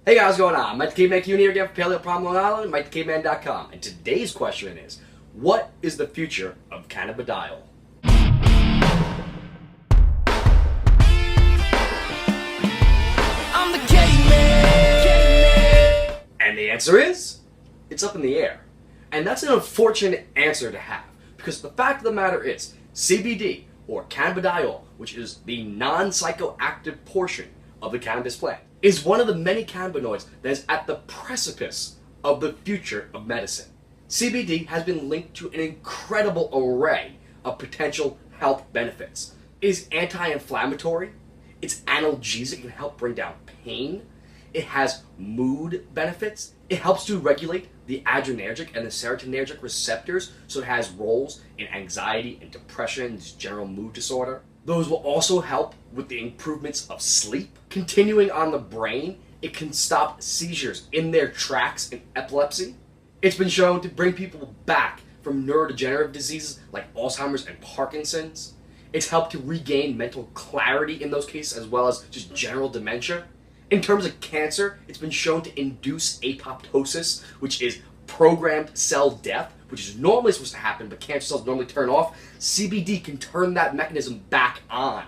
Hey guys, what's going on? Mike the Caveman Q here again for Paleo Problem Long Island, MikeTheCaveman.com. And today's question is, what is the future of cannabidiol? I'm the caveman. And the answer is, it's up in the air. And that's an unfortunate answer to have, because the fact of the matter is, CBD, or cannabidiol, which is the non-psychoactive portion of the cannabis plant, is one of the many cannabinoids that is at the precipice of the future of medicine. CBD has been linked to an incredible array of potential health benefits. It is anti-inflammatory, it's analgesic, it can help bring down pain, it has mood benefits, it helps to regulate the adrenergic and the serotonergic receptors, so it has roles in anxiety and depression and general mood disorder. Those will also help with the improvements of sleep. Continuing on the brain, it can stop seizures in their tracks in epilepsy. It's been shown to bring people back from neurodegenerative diseases like Alzheimer's and Parkinson's. It's helped to regain mental clarity in those cases, as well as just general dementia. In terms of cancer, it's been shown to induce apoptosis, which is programmed cell death, which is normally supposed to happen, but cancer cells normally turn off. CBD can turn that mechanism back on.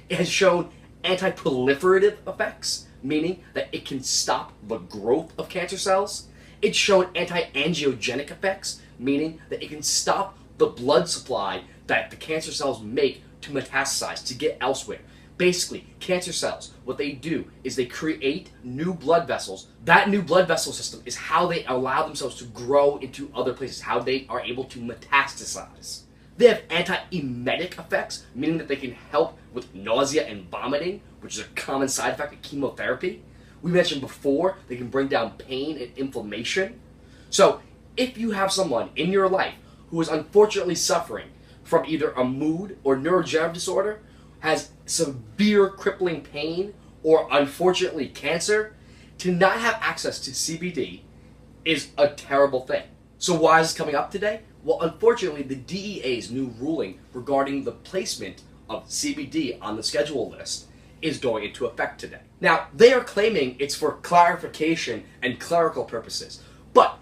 It has shown anti-proliferative effects, meaning that it can stop the growth of cancer cells. It's shown anti-angiogenic effects, meaning that it can stop the blood supply that the cancer cells make to metastasize, to get elsewhere. Basically, cancer cells, what they do is they create new blood vessels. That new blood vessel system is how they allow themselves to grow into other places, how they are able to metastasize. They have anti-emetic effects, meaning that they can help with nausea and vomiting, which is a common side effect of chemotherapy. We mentioned before, they can bring down pain and inflammation. So, if you have someone in your life who is unfortunately suffering from either a mood or neurodegenerative disorder, has severe crippling pain, or unfortunately cancer, to not have access to CBD is a terrible thing. So why is this coming up today? Well, unfortunately, the DEA's new ruling regarding the placement of CBD on the schedule list is going into effect today. Now, they are claiming it's for clarification and clerical purposes, but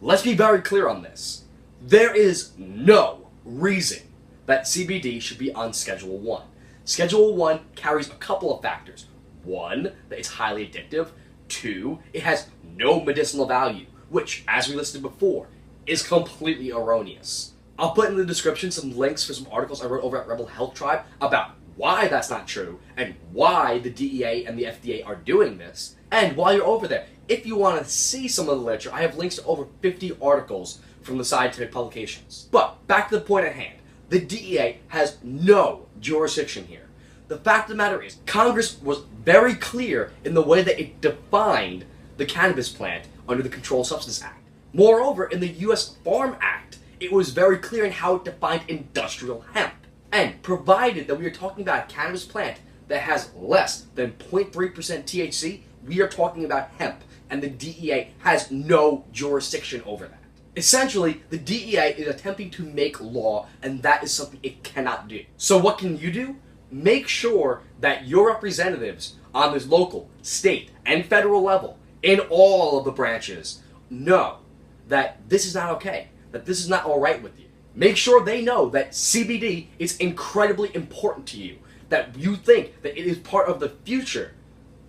let's be very clear on this. There is no reason that CBD should be on Schedule 1. Schedule 1 carries a couple of factors. 1, that it's highly addictive. 2, it has no medicinal value, which, as we listed before, is completely erroneous. I'll put in the description some links for some articles I wrote over at Rebel Health Tribe about why that's not true, and why the DEA and the FDA are doing this. And while you're over there, if you want to see some of the literature, I have links to over 50 articles from the scientific publications. But back to the point at hand. The DEA has no jurisdiction here. The fact of the matter is, Congress was very clear in the way that it defined the cannabis plant under the Controlled Substances Act. Moreover, in the U.S. Farm Act, it was very clear in how it defined industrial hemp. And provided that we are talking about a cannabis plant that has less than 0.3% THC, we are talking about hemp, and the DEA has no jurisdiction over that. Essentially, the DEA is attempting to make law, and that is something it cannot do. So what can you do? Make sure that your representatives on this local, state, and federal level, in all of the branches, know that this is not okay, that this is not alright with you. Make sure they know that CBD is incredibly important to you, that you think that it is part of the future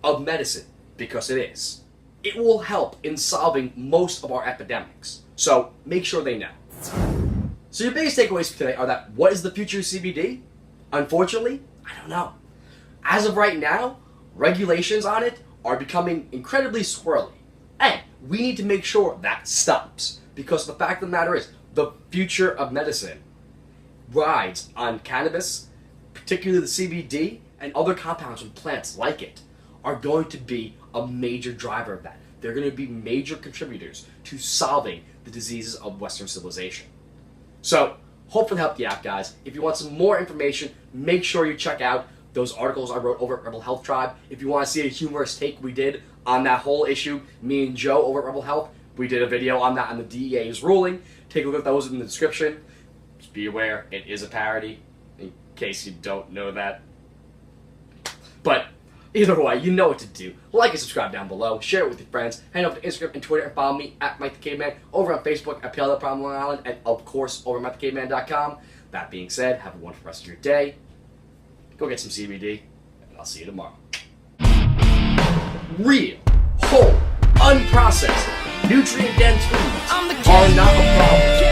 of medicine, because it is. It will help in solving most of our epidemics. So make sure they know. So your biggest takeaways for today are that what is the future of CBD? Unfortunately, I don't know. As of right now, regulations on it are becoming incredibly swirly. And we need to make sure that stops. Because the fact of the matter is, the future of medicine rides on cannabis, particularly the CBD, and other compounds from plants like it, are going to be a major driver of that. They're going to be major contributors to solving the diseases of Western civilization. So, hopefully helped you out, guys. If you want some more information, make sure you check out those articles I wrote over at Rebel Health Tribe. If you want to see a humorous take we did on that whole issue, me and Joe over at Rebel Health, we did a video on that on the DEA's ruling. Take a look at those in the description. Just be aware, it is a parody, in case you don't know that. But Either way, you know what to do. Like and subscribe down below. Share it with your friends. Head over to Instagram and Twitter and follow me at Mike the Caveman. Over on Facebook at PL Problem Long Island. And of course, over at MikeTheCaveman.com. That being said, have a wonderful rest of your day. Go get some CBD. And I'll see you tomorrow. Real, whole, unprocessed, nutrient-dense foods are not a problem.